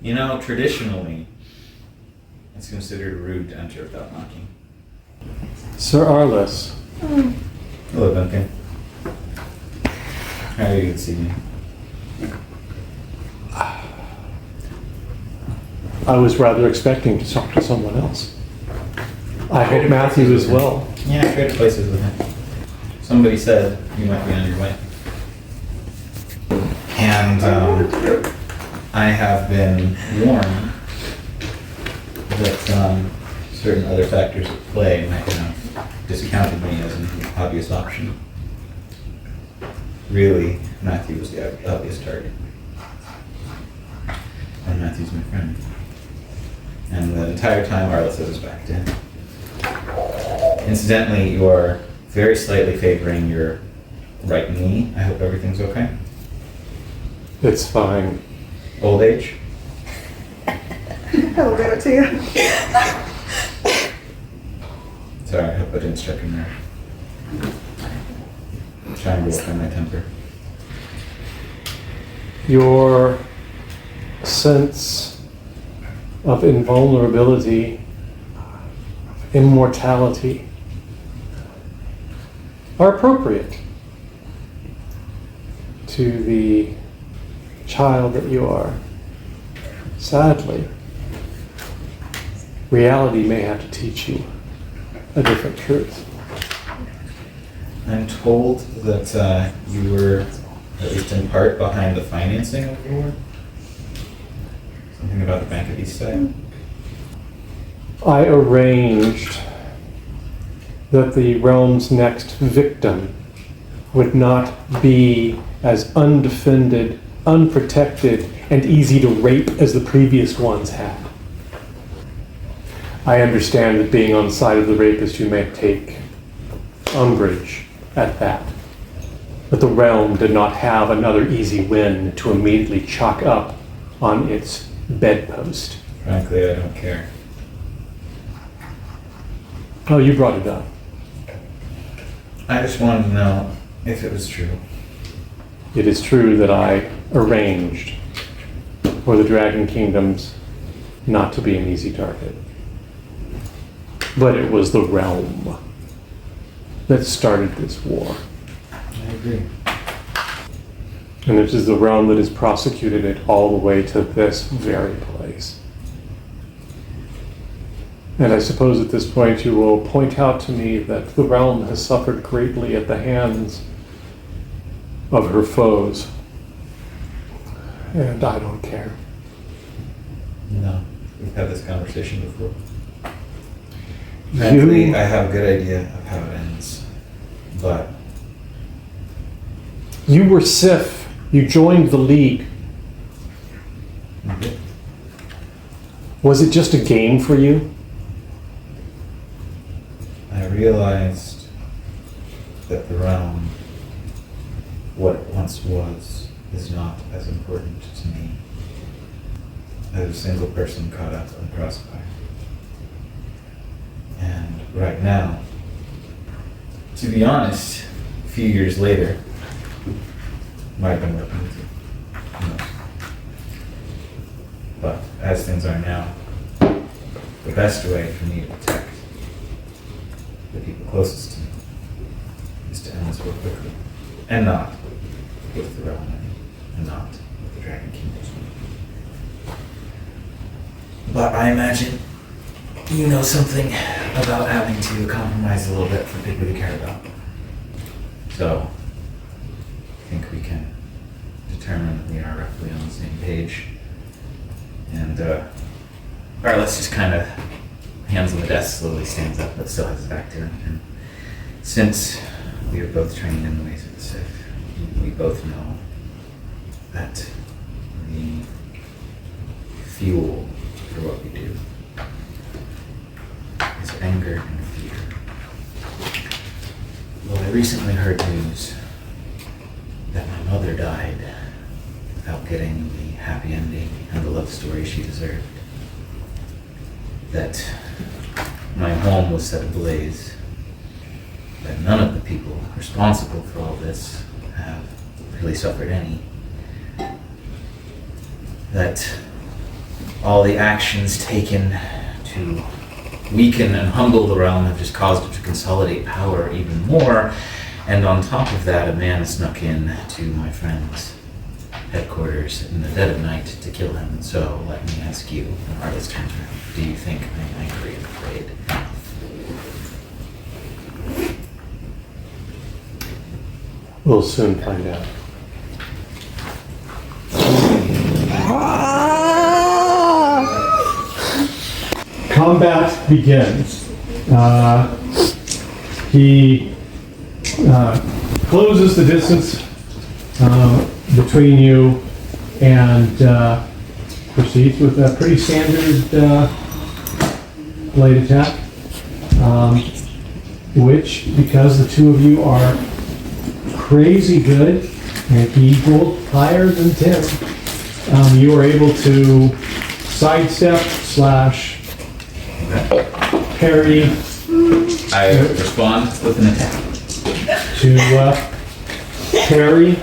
You know, traditionally, it's considered rude to enter without knocking. Sir Arlis. Hello, Duncan. How are you this evening? I was rather expecting to talk to someone else. I hope Matthew as well. Yeah, I traded places with him. Somebody said you might be on your way. And I have been warned that certain other factors at play might have discounted me as an obvious option. Really, Matthew was the obvious target. And Matthew's my friend. And the entire time Arlis has his back to him. Incidentally, you are very slightly favoring your right knee. I hope everything's okay. It's fine. Old age? I'll do it to you. Sorry, I hope I didn't strike a nerve. I'm trying to work on my temper. Your sense of invulnerability, immortality, are appropriate to the child that you are. Sadly, reality may have to teach you a different truth. I'm told that you were, at least in part, behind the financing of the war. Something about the Bank of East Side. I arranged that the realm's next victim would not be as undefended, unprotected, and easy to rape as the previous ones had. I understand that being on the side of the rapist, you may take umbrage at that. But the realm did not have another easy win to immediately chalk up on its bedpost. Frankly, I don't care. Oh, you brought it up. I just wanted to know if it was true. It is true that I arranged for the Dragon Kingdoms not to be an easy target. But it was the realm that started this war. I agree. And it is the realm that has prosecuted it all the way to this very place. And I suppose at this point you will point out to me that the realm has suffered greatly at the hands of her foes. And I don't care. No, we've had this conversation before. Frankly, I have a good idea of how it ends. But You were Sif. You joined the League. okay. Was it just a game for you? I realized that the realm, what it once was, is not as important to me as a single person caught up in the crossfire. And right now, to be honest, a few years later, might have been working with you. Who knows? But as things are now, the best way for me to protect the people closest to me is to end this war quickly. And not with the realm and not with the Dragon Kingdom. But I imagine you know something about having to compromise a little bit for people you care about. So, I think we can determine that we are roughly on the same page. And Arlis just kind of hands on the desk, slowly stands up, but still has his back to him. And since we are both trained in the ways of the Sith, we both know that the fuel for what we do is anger and fear. Well, I recently heard news that my mother died without getting the happy ending and the love story she deserved. That my home was set ablaze. That none of the people responsible for all this have really suffered any. That all the actions taken to weaken and humble the realm have just caused it to consolidate power even more. And on top of that, a man snuck in to my friend's headquarters in the dead of night to kill him. So let me ask you, when Arlis turns around, do you think I'm angry and afraid enough? We'll soon find out. Combat begins. He closes the distance between you and proceeds with a pretty standard blade attack, which, because the two of you are crazy good, and he rolled higher than 10, you are able to sidestep / parry I respond with an attack. to parry.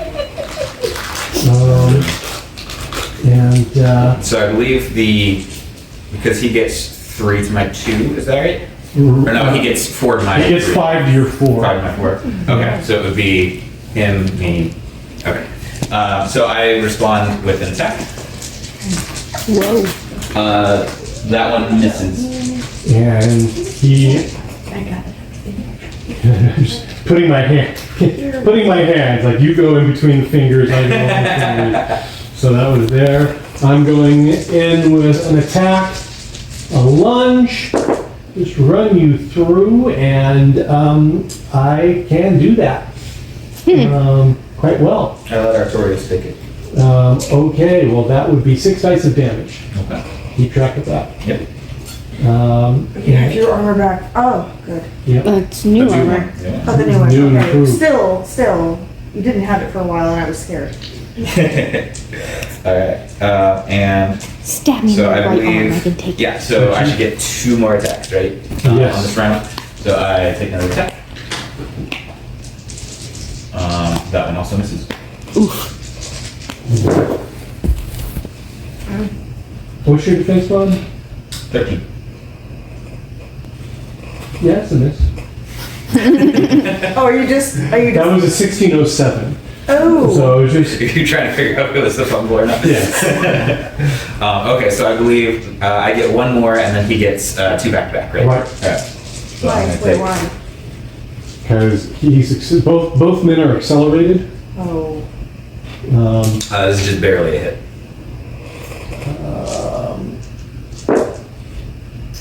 So I believe because he gets 3 to my 2, is that right? Or no, he gets 4 to my 3. He gets 5 to your 4. 5 to my 4. Okay, so it would be him, me. Okay. So I respond with an attack. Whoa. That one misses. And he just putting my hands, like you go in between the fingers, I go in between the, so that was there. I'm going in with an attack, a lunge, just run you through, and I can do that quite well. I let Artorius take it. Okay, well that would be 6 dice of damage. Okay. Keep track of that. Yep. You have your armor back. Oh, good. Yep. It's new armor. Yeah. Oh, the new one. New and Okay. improved. Still, you didn't have it for a while and I was scared. Alright, and Stab me in so the I right arm, I believe, can take it. yeah, so I should get 2 more attacks, right? Yes. On this round. So I take another attack. That one also misses. What's your defense mod? 13. Yeah, it's a miss. Oh, are you just, That was a 1607. oh. So it was just, You're trying to figure out if it was the fumble or not? yes. Okay, so I believe I get 1 more and then he gets 2 back-to-back, right? Right. Alright. So I'm Why? gonna Wait, take- why? Because both men are accelerated. Oh. this is just barely a hit.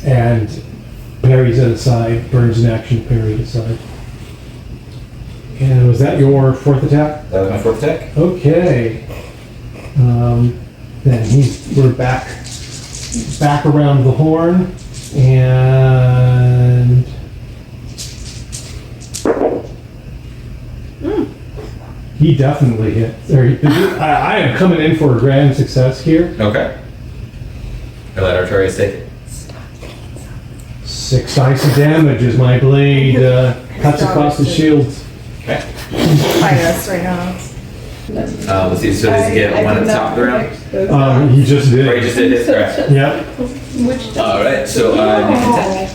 And parries it aside, burns an action, parried aside. And was that your 4th attack? That was my 4th attack. Okay. Then we're back around the horn, and he definitely hit. I am coming in for a grand success here. Okay. I let Artorius take it. 6 dice of damage as my blade cuts across the shield. Okay. Fight us right now. Let's see, so does he get 1 at the top of the round? He just Or he did. just did his correct? Yep. Alright, so I make an attack.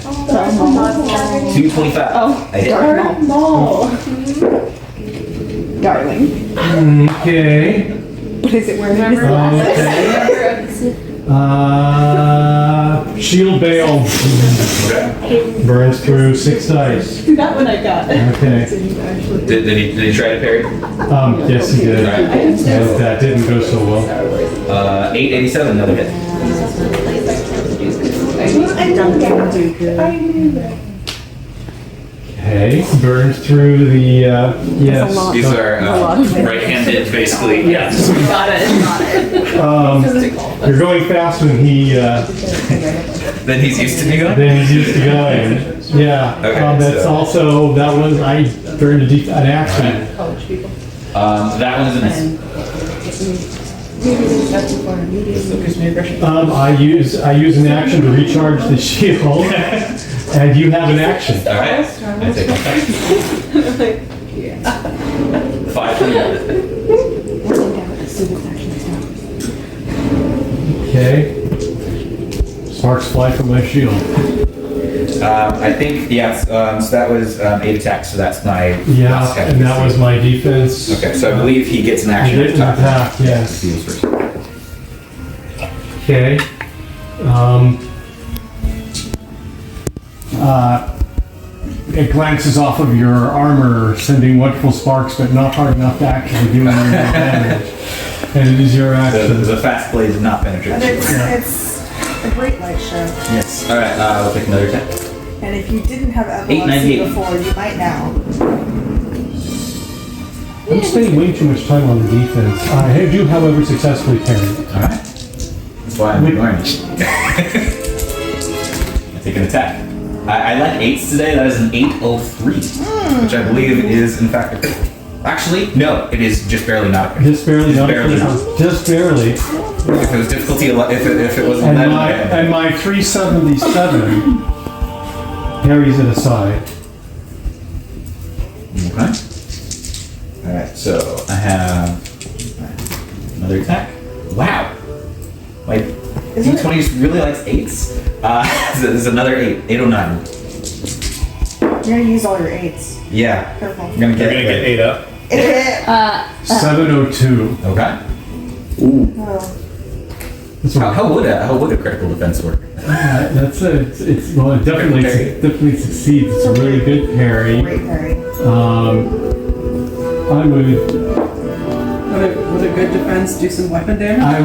225. Oh. I hit. Darling. Okay. What is it? Where remember Okay. Shield Bale Okay. burns through 6 dice. That one I got. Okay. Did he try to parry? Yes, he did. And that didn't go so well. 887, another hit. I don't do good. Okay. Burns through the, yes. These are right-handed, basically. Yes. Got it. You're going fast when he, Then he's used to me going? then he's used to going. Yeah. Okay, That's so- also, that was, I burned an action. That one is a miss. Still gives me aggression. I use an action to recharge the shield, and you have an action. Alright, I take 521. Okay. Sparks fly from my shield. I think, yes, so that was 8 attacks, so that's my Yeah, last attack. and that was my defense. Okay, so I believe he gets an He action didn't attack, yes. He was first. Okay. It glances off of your armor, sending wonderful sparks, but not hard enough to actually do any damage. And it is your action. The fast blade did not penetrate. And the it's a great light show. Yes. Alright, we'll take another attack. And if you didn't have epilepsy 898. before, you might now. I'm spending way too much time on the defense. I do, however, successfully parried. Alright. That's why I'm ignoring it. I take an attack. I like 8s today. That is an 803, which I believe is, in fact, a critical. Actually, no, it is just barely not a critical. Just barely, not barely critical. Just barely. If it was difficulty, if it wasn't And that, my 377 carries it aside. Okay. Alright, so I have another attack. Wow. My D20 just really likes 8s. There's another 8. 809. You're gonna use all your 8s. Yeah. Careful. I'm gonna get 8 up. It hit. 702. Okay. Oh. That's How would a critical defense work? That's it definitely succeeds. It's a really good parry. Great parry. I would Would a good defense do some weapon damage?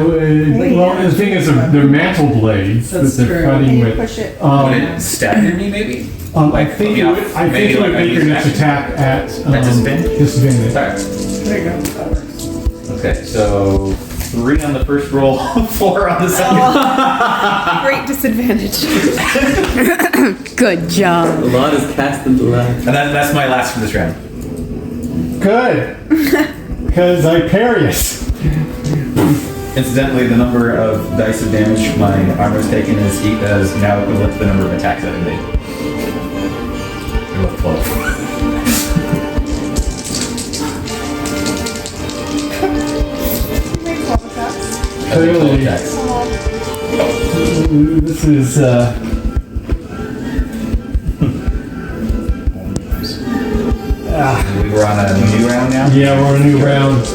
well, the thing is, they're mantle blades that That's they're true. Can fighting you with. push it? Would it stagger me, maybe? I think it would make your next attack at disadvantage? disadvantage. Alright. There you go. That works. Okay, so 3 on the first roll, 4 on the second. Great disadvantage. Good job. A lot is cast into life. And that's my last for this round. Good, because I parry it. Incidentally, the number of dice of damage my armor has taken is now equivalent to the number of attacks that I've made. They're both 12. You made 12 attacks. I've made 12 Clearly. attacks. This is We were on a new round now? yeah, we're on a new round.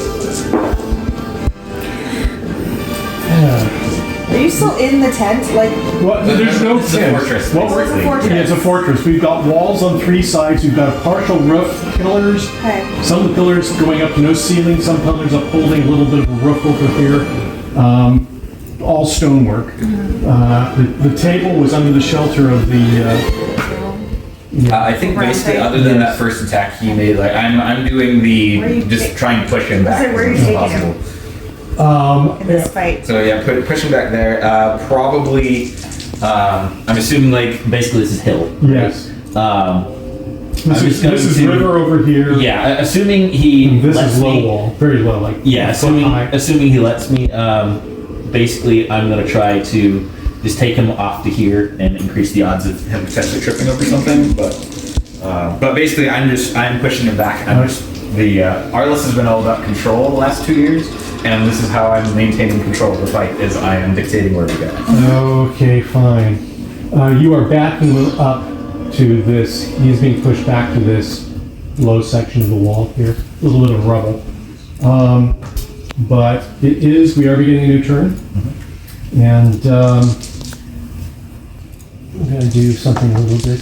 Are you still in the tent? Like, Well, there's no It's a tent. fortress, What we're- basically. Fortress. Yeah, it's a fortress. We've got walls on 3 sides. We've got a partial roof, pillars. okay. Some of the pillars going up to no ceiling. Some pillars upholding a little bit of a roof over here. All stonework. The table was under the shelter of the. I think basically, other than that first attack he made, like I'm doing Where you just take- trying to push him back So where as you much as taking possible. In this fight. So yeah, push him back there. Probably, I'm assuming like basically this is hill. Yes. This This is river over here. Yeah, assuming he And this lets is low me. wall, very low, like Yeah, a foot high. assuming he lets me. Basically, I'm gonna try to just take him off to here and increase the odds of him potentially tripping over something. But basically, I'm pushing him back. Arlis has been all about control the last 2 years, and this is how I'm maintaining control of the fight. Is I am dictating where we go. Okay, fine. You are backing up to this. He's being pushed back to this low section of the wall here. A little bit of rubble. But we are beginning a new turn. And I'm going to do something a little bit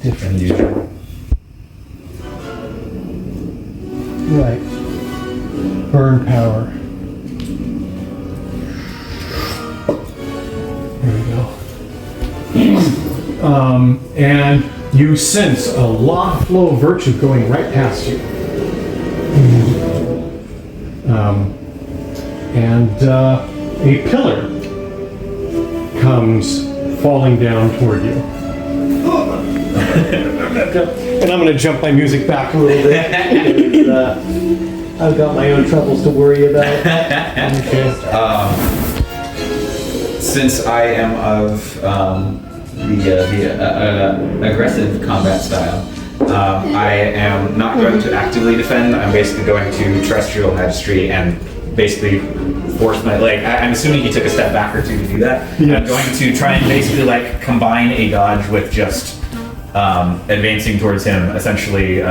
different. Right. Burn power. There we go. And you sense a long flow of virtue going right past you. A pillar comes falling down toward you. And I'm going to jump my music back a little bit. Because, I've got my own troubles to worry about. Okay. Since I am of the aggressive combat style, I am not going to actively defend. I'm basically going to terrestrial magistry and basically force my leg. I'm assuming he took a step back or two to do that. Yes. I'm going to try and basically like combine a dodge with just advancing towards him, essentially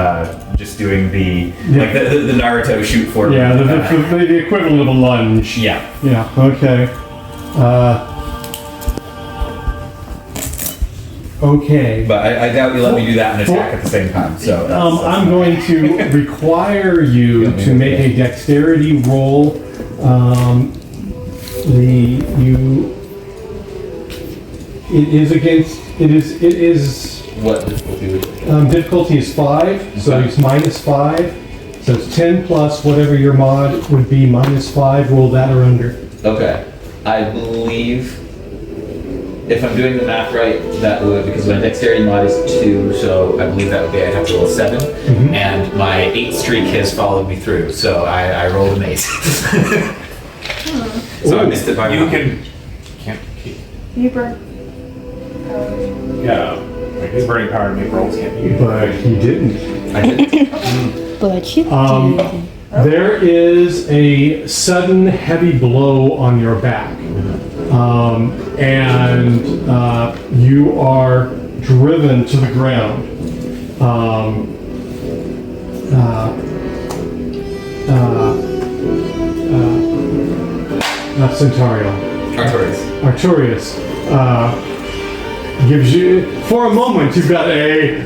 just doing the like the Naruto shoot forward. Yeah, the equivalent of a lunge. Yeah. Yeah, okay. Okay. But I doubt you let me do that and attack at the same time. So that's I'm going to require you to make a dexterity roll. It is what difficulty would it be? difficulty is 5, so Okay. it's -5. So it's 10 plus whatever your mod would be -5. Roll that or under. Okay. I believe, if I'm doing the math right, that would, because my dexterity mod is 2, so I believe that would be, I'd have to roll a 7. And my 8 streak has followed me through, so I rolled an 8. So I missed it by You one. can't keep. You burn. Yeah. Like his burning power to make rolls can't be. But he didn't. I did. But you did. There is a sudden heavy blow on your back. And you are driven to the ground. Not Centario. Artorius gives you, for a moment, you've got a,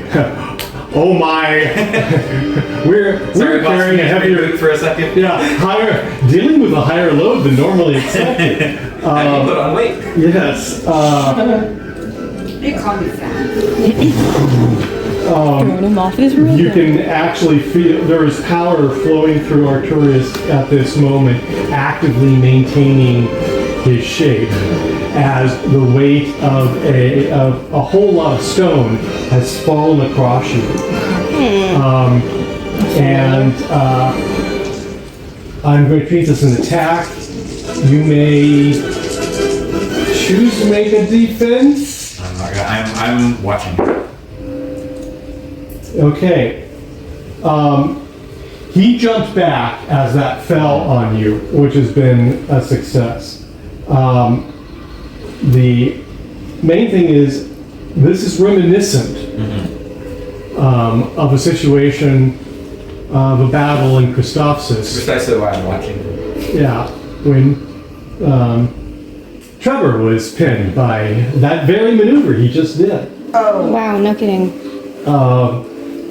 oh my, we're carrying a heavier, for a second. yeah, dealing with a higher load than normally expected. I can put on weight. Yes, You call me fat. Throwing him off his roof. you can actually feel there is power flowing through Artorius at this moment, actively maintaining his shape as the weight of a whole lot of stone has fallen across you. I'm going to treat this as an attack. You may choose to make a defense. I'm not gonna, I'm watching. Okay. He jumped back as that fell on you, which has been a success. The main thing is, this is reminiscent of a situation of a battle in Christophsis. Precisely why I'm watching. Yeah, when Trevor was pinned by that very maneuver he just did. Wow, no kidding.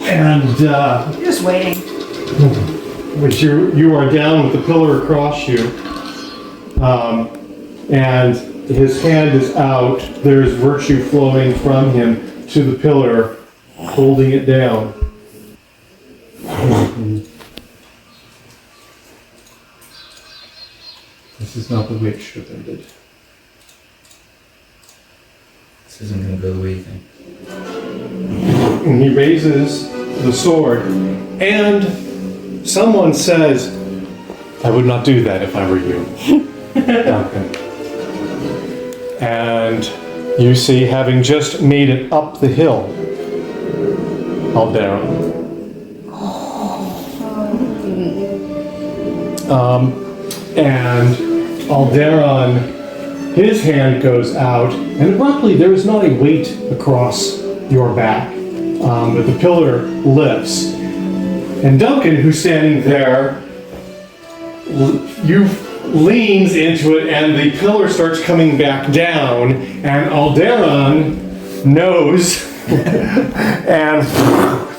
You're just waiting. Which you are down with the pillar across you, and his hand is out. There's virtue flowing from him to the pillar, holding it down. This is not the witch defended. This isn't gonna go the way you think. And he raises the sword, and someone says, "I would not do that if I were you." Duncan. And you see, having just made it up the hill, Alderon. And Alderon, his hand goes out, and abruptly there is not a weight across your back, but the pillar lifts. And Duncan, who's standing there, leans into it, and the pillar starts coming back down, and Alderon knows and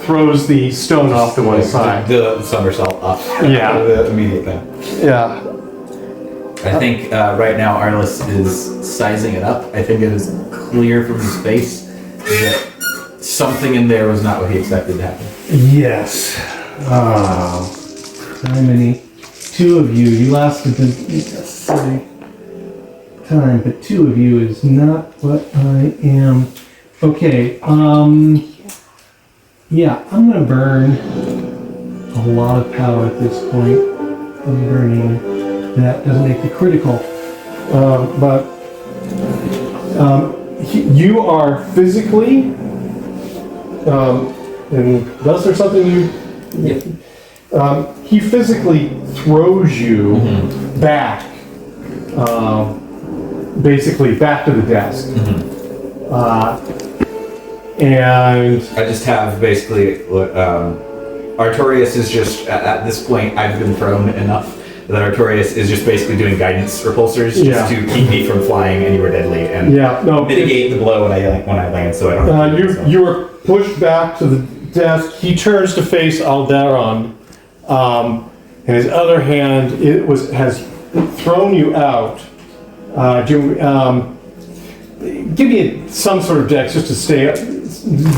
throws the stone off to one side. The somersault up. Yeah. The immediate thing. Yeah. I think right now Arlis is sizing it up. I think it is clear from his face that something in there was not what he expected to happen. Yes. Oh. How many? Two of you lasted the necessary time, but two of you is not what I am. Okay, yeah, I'm gonna burn a lot of power at this point. I'm burning, that doesn't make the critical, but you are physically, and was there something you, he physically throws you back, basically back to the desk. And I just have basically, Artorias is just, at this point, I've been thrown enough that Artorias is just basically doing guidance repulsors just to keep me from flying anywhere deadly and mitigate the blow when I land so I don't have to you are pushed back to the desk. He turns to face Alderon, and his other hand has thrown you out. Give me some sort of dex just to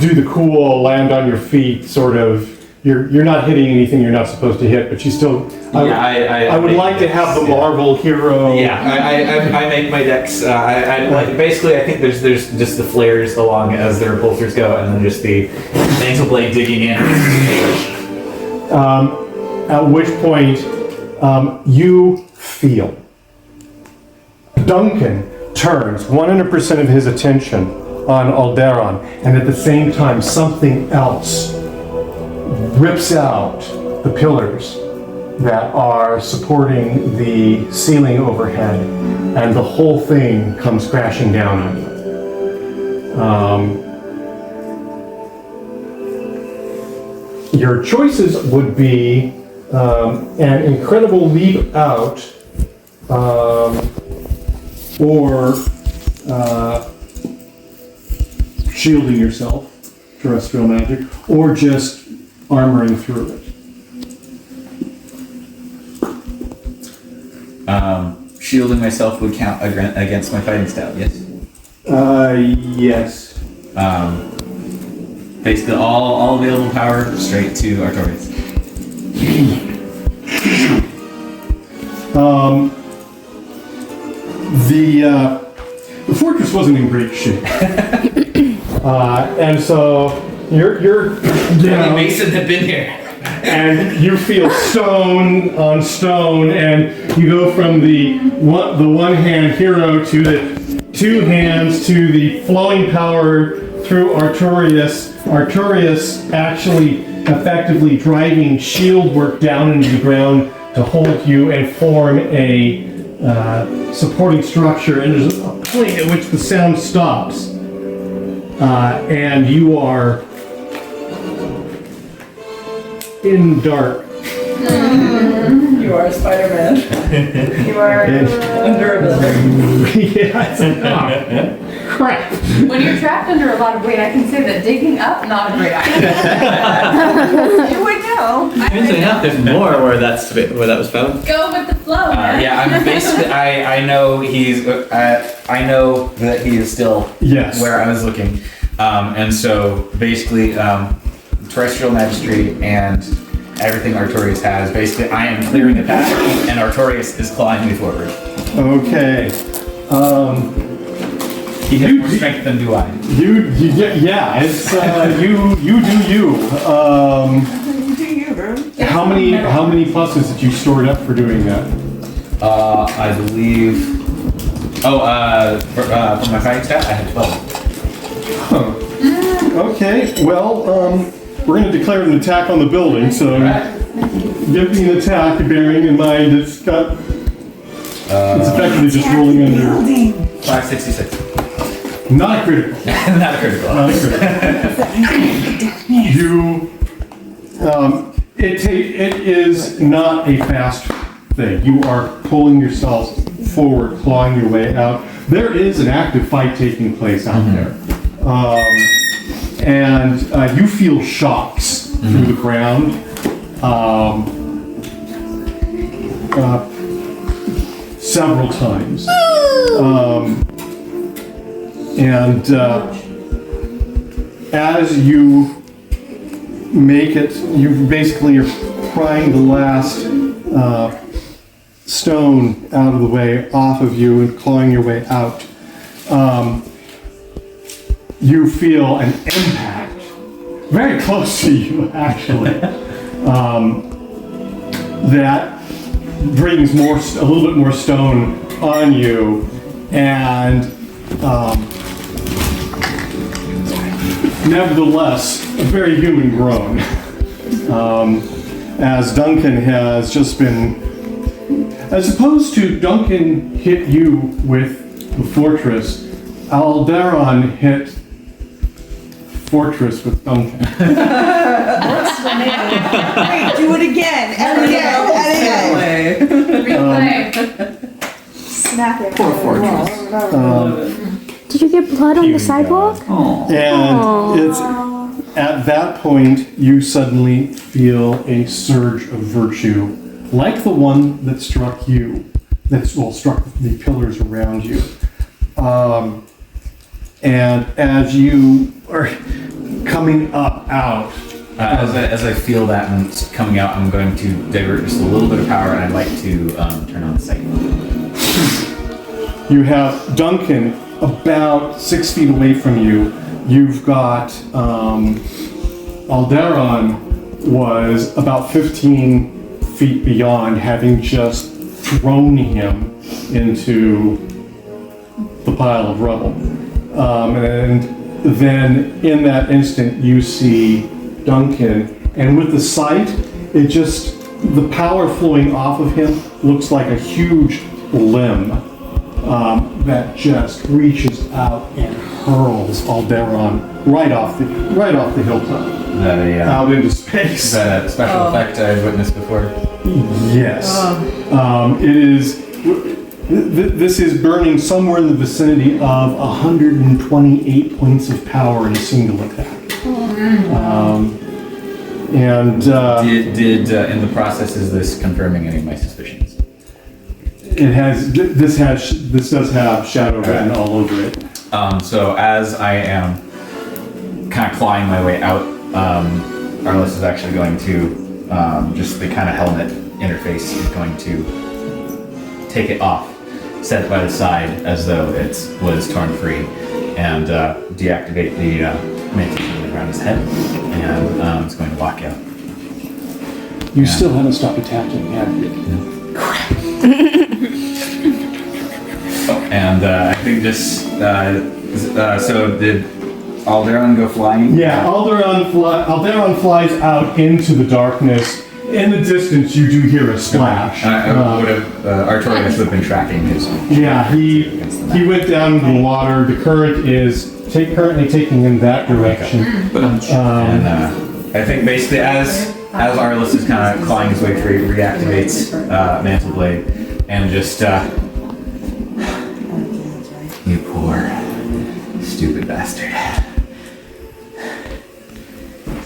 do the cool, land on your feet, sort of. You're not hitting anything you're not supposed to hit, but you still. I would like to have the Marvel hero. Yeah, I make my decks. Basically, I think there's just the flares along as the repulsors go, and then just the mantle blade digging in. At which point, you feel Duncan turns 100% of his attention on Alderon, and at the same time, something else rips out the pillars that are supporting the ceiling overhead, and the whole thing comes crashing down on you. Your choices would be an incredible leap out, or shielding yourself, terrestrial magic, or just armoring through it. Shielding myself would count against my fighting style, yes? Yes. Basically, all available power straight to Artorias. The fortress wasn't in great shape, and so you're down, Mason had been here. and you feel stone on stone, and you go from the one hand hero to the two hands to the flowing power through Artorias. Artorias actually effectively driving shield work down into the ground to hold you and form a supporting structure, and there's a point at which the sound stops, and you are in dark. You are Spider-Man. You are. Under a building. Yes. Crap. When you're trapped under a lot of weight, I can say that digging up, not a great idea. You would know. Strangely enough, there's more where that was found. Go with the flow, man. Yeah, I'm basically. I know he's. I know that he is still where I was looking, and so basically, terrestrial magistry and everything Artorias has. Basically, I am clearing the path, and Artorias is clawing me forward. Okay. He has more strength than do I. It's you do you. Do you, bro? How many pluses did you stored up for doing that? I believe. For my fighting stat, I had 12. Huh. Okay. Well, we're going to declare an attack on the building. So give me an attack, bearing in mind it's effectively just rolling under. 566. Not a critical. Not a critical. Not a critical. It is not a fast thing. You are pulling yourself forward, clawing your way out. There is an active fight taking place out there. And you feel shocks through the ground. Several times. And as you make it, you basically are prying the last stone out of the way, off of you, and clawing your way out. You feel an impact, very close to you actually, that brings a little bit more stone on you, and nevertheless, a very human groan. As Duncan has just been, As opposed to Duncan hit you with the fortress, Alderon hit fortress with Duncan. Wait, do it again. And again. And again. Replay. Snap it. Poor fortress. Did you get blood on the sidewalk? And it's at that point you suddenly feel a surge of virtue, like the one that struck you, struck the pillars around you. And as you are coming up out, As I feel that coming out, I'm going to divert just a little bit of power, and I'd like to turn on the sight. you have Duncan about 6 feet away from you. You've got Alderon was about 15 feet beyond, having just thrown him into the pile of rubble. And then in that instant you see Duncan, and with the sight, the power flowing off of him looks like a huge limb that just reaches out and hurls Alderon right off the hilltop, Is that out into is space. that a special effect I've witnessed before? Yes. It is. This is burning somewhere in the vicinity of 128 points of power in a single attack. Did in the process, is this confirming any of my suspicions? This does have shadow written all over it. So as I am kind of clawing my way out, Arlis is actually going to, just the kind of helmet interface, is going to take it off, set it by the side as though it was torn free, and deactivate the mantis around his head, and it's going to walk out. You still haven't stopped attacking, have you? And I think this, so did Alderon go flying? Yeah, Alderon flies out into the darkness. In the distance, you do hear a splash. I would have, Artorias would have been tracking his. Yeah, he went down into the water. The current is currently taking him that direction. And I think basically as Arlis is kind of clawing his way through, he reactivates Mantle Blade and just, you poor, stupid bastard.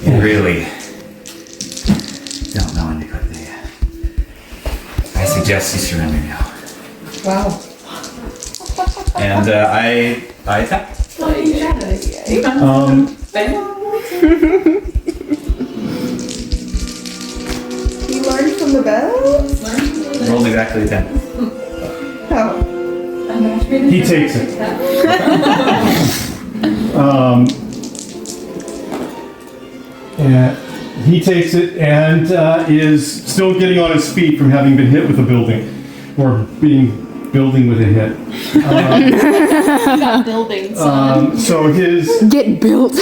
You really don't know when to put the, I suggest you surrender now. Wow. And I attack. You learned from the bells? Rolled exactly a 10. Oh. He takes it. And he takes it and is still getting on his feet from having been hit with a building, or building with a hit. Building. So his Get built.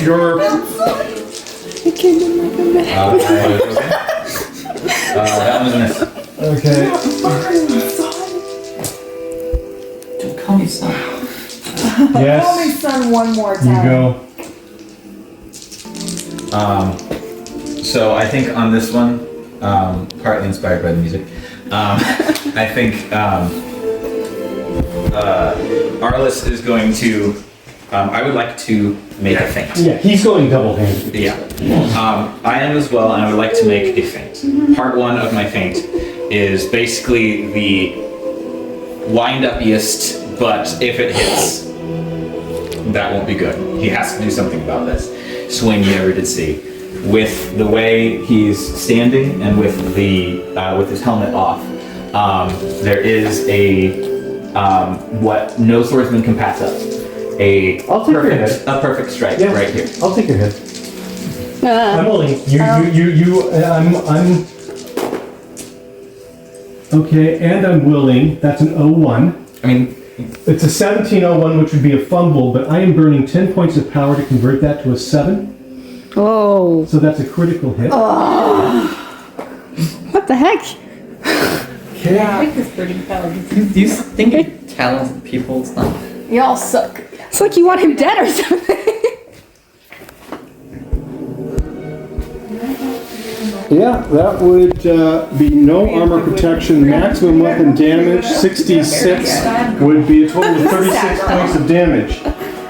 your That was a miss. okay. Don't call me son. Call me Yes, son one more you time. go. So I think on this one, partly inspired by the music, I think Arlis is going to. I would like to make a feint. Yeah, he's going double-handed. Yeah. I am as well, and I would like to make a feint. Part one of my feint is basically the wind-upiest, but if it hits, that won't be good. He has to do something about this. Swing you ever did see. With the way he's standing and with his helmet off, there is a what no swordsman can pass up. I'll take your hit. A perfect strike Yeah. right here. I'll take your hit. I'm willing. I'm okay, and I'm willing. That's an 01. I mean, It's a 1701, which would be a fumble, but I am burning 10 points of power to convert that to a 7. Oh. So that's a critical hit. What the heck? Yeah. like this birding paladin. Do you think talented people stuff? Y'all suck. It's like you want him dead or something. Yeah, that would be no armor protection, maximum weapon damage, 66 would be a total of 36 points of damage.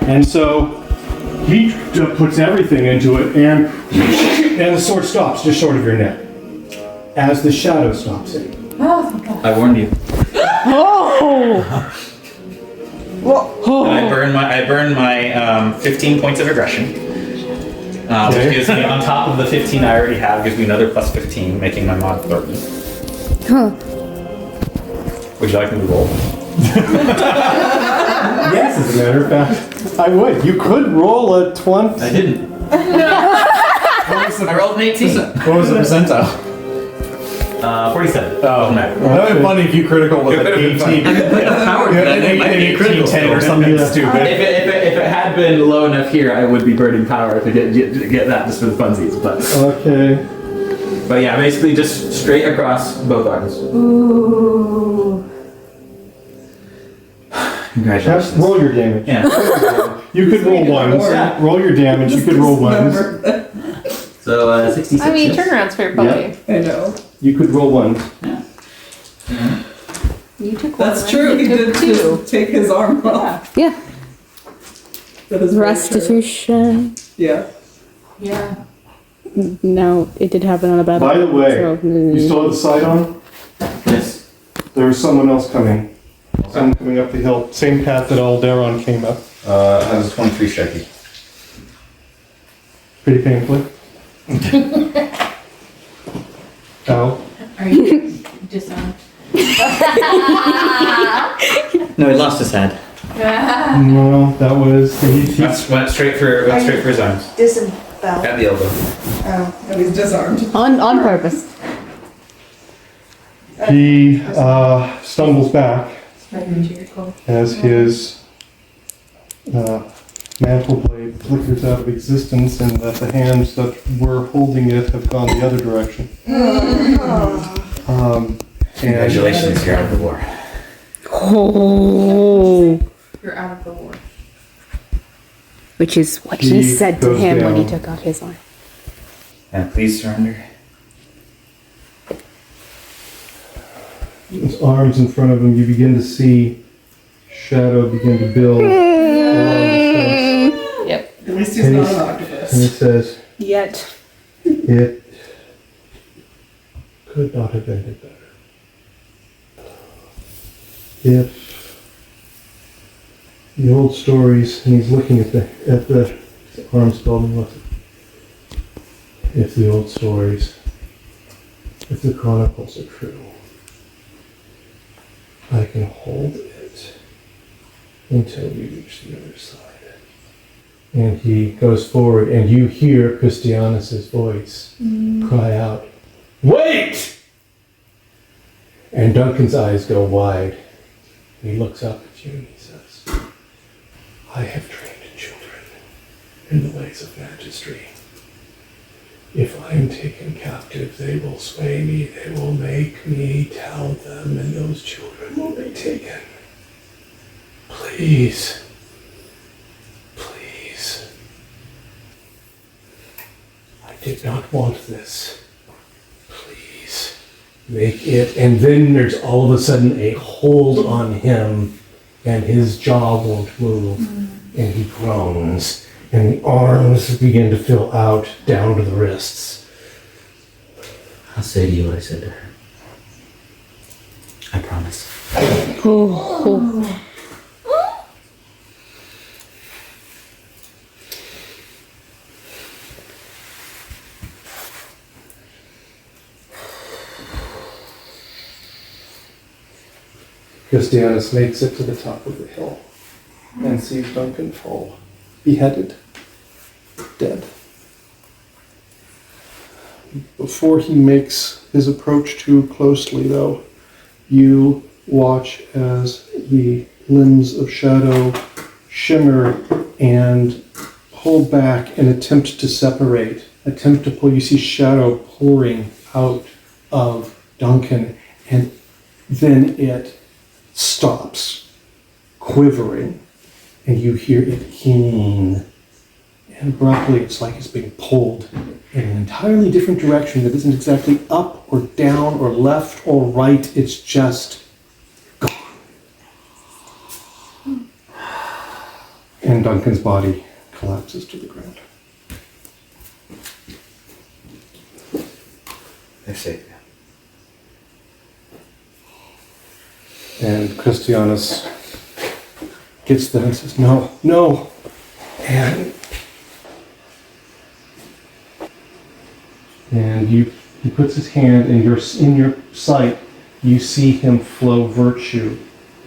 And so he puts everything into it, and the sword stops just short of your neck as the shadow stops it. Oh, thank God. I warned you. Oh! And I burn my 15 points of aggression. Okay. Which gives me, on top of the 15 I already have, gives me another plus 15, making my mod 30. Huh. Would you like me to roll? Yes, as a matter of fact, I would. You could roll a 20. I didn't. I rolled an 18. What was the percentile? 47. Oh, Doesn't matter. that would be funny if you critical with It an would've been 18. fun. Power Yeah, that might be a critical. D10 or something Yeah. stupid. If it had been low enough here, I would be burning power to get that just for the funsies. Okay. But yeah, basically just straight across both arms. Ooh. Congratulations. Roll your damage. Yeah. You could roll ones. Yeah. Roll your damage. You could roll ones. So 66. I mean, yes. turnaround's fair play. I know. You could roll ones. You took one. That's true. He You did took two. just take his arm off. Yeah. That is very true. Restitution. Yeah. Yeah. No, it did happen on a battle. By the way, So, you still have the sight on? Yes. There's someone else coming. Someone coming up the hill. Same path that Alderon came up. That was a 23 striking. Pretty painfully. Ow. Are you disarmed? No, he lost his head. No, that was... Went straight for his arms. Disemboweled. At the elbow. Oh, and he's disarmed. on purpose. He stumbles back as his mantle blade flickers out of existence, and that the hands that were holding it have gone the other direction. And Congratulations, you're out of the war. Oh. You're out of the war. Which is what He he said to goes him when he down. took out his arm. And please surrender. his arms in front of him, you begin to see shadow begin to build along the steps. Yep. At least he's not an octopus. And it says, Yet. it could not have ended better. If the old stories, and he's looking at the arms building with it. If the old stories, if the chronicles are true, I can hold it until we reach the other side. And he goes forward, and you hear Christianus' voice cry out, "Wait!" And Duncan's eyes go wide. He looks up at you and he says, "I have trained children in the ways of magistry. If I am taken captive, they will sway me, they will make me tell them, and those children will be taken. Please, please. I did not want this. Please, make it." And then there's all of a sudden a hold on him, and his jaw won't move, and he groans. And the arms begin to fill out down to the wrists. I'll say to you what I said to her. I promise. Oh. Christianus makes it to the top of the hill and sees Duncan fall, beheaded, dead. Before he makes his approach too closely, though, you watch as the limbs of Shadow shimmer and pull back and attempt to separate, attempt to pull. You see Shadow pouring out of Duncan, and then it stops, quivering, and you hear it keen. And abruptly, it's like it's being pulled in an entirely different direction that isn't exactly up or down or left or right. It's just gone. And Duncan's body collapses to the ground. They're safe. And Christianus gets there and says, no, no. And he puts his hand in your sight. You see him flow virtue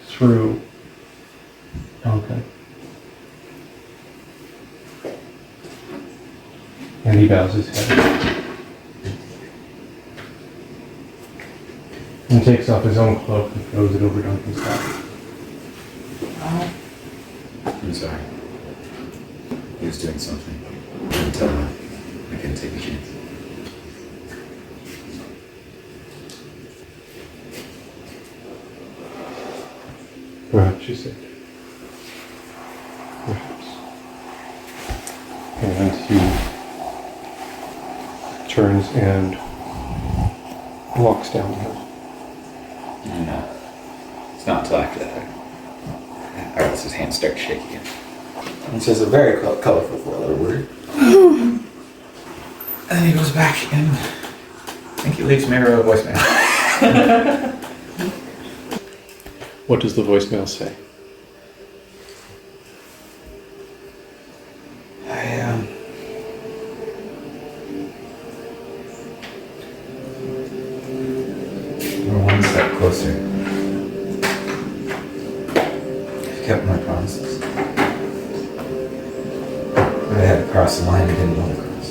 through Duncan. And he bows his head. And takes off his own cloak and throws it over Duncan's head. I'm sorry. He was doing something. I couldn't tell him. I couldn't take a chance. Perhaps, she said. Perhaps. And he turns and walks down the hill. No. It's not until after that. Arlis' hand starts shaking. And says a very colorful four-letter word. And then he goes back and I think he leaves Mara a voicemail. What does the voicemail say? We're one step closer. I've kept my promises. But I had to cross the line I didn't want to cross.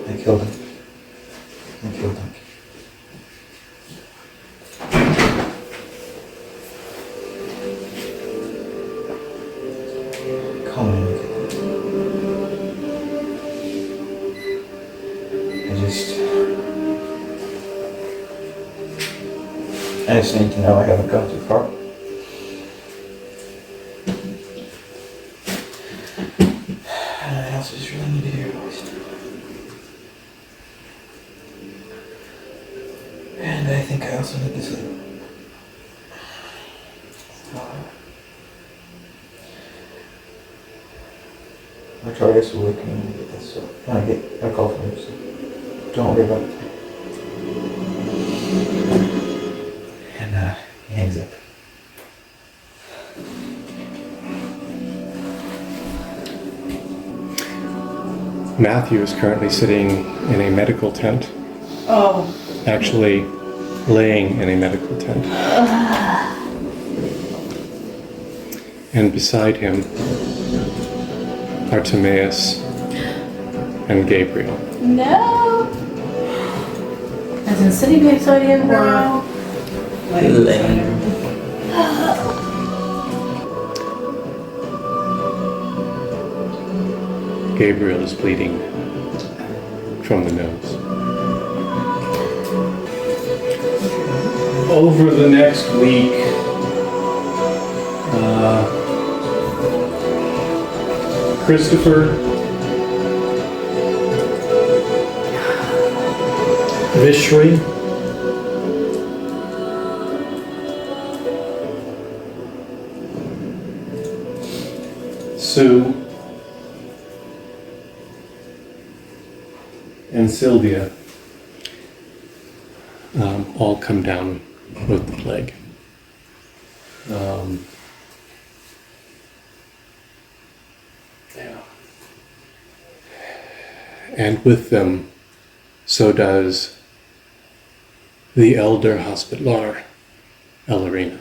I killed him. I killed him. Call me when you get I just need to know I haven't gone too far. And I also just really need to hear your voice. And I think I also need to sleep. Arlis will wake me when I get this, so when I get a call from you, so don't worry about it. And he hangs up. Matthew is currently sitting in a medical tent. Oh. Actually laying in a medical tent. And beside him are Timaeus and Gabriel. No. As in sitting beside him or Lame. Gabriel is bleeding from the nose. Over the next week, Christopher, Vishri, Sue, and Sylvia all come down with the plague. Yeah. And with them, so does the elder hospitaller, Ellerina.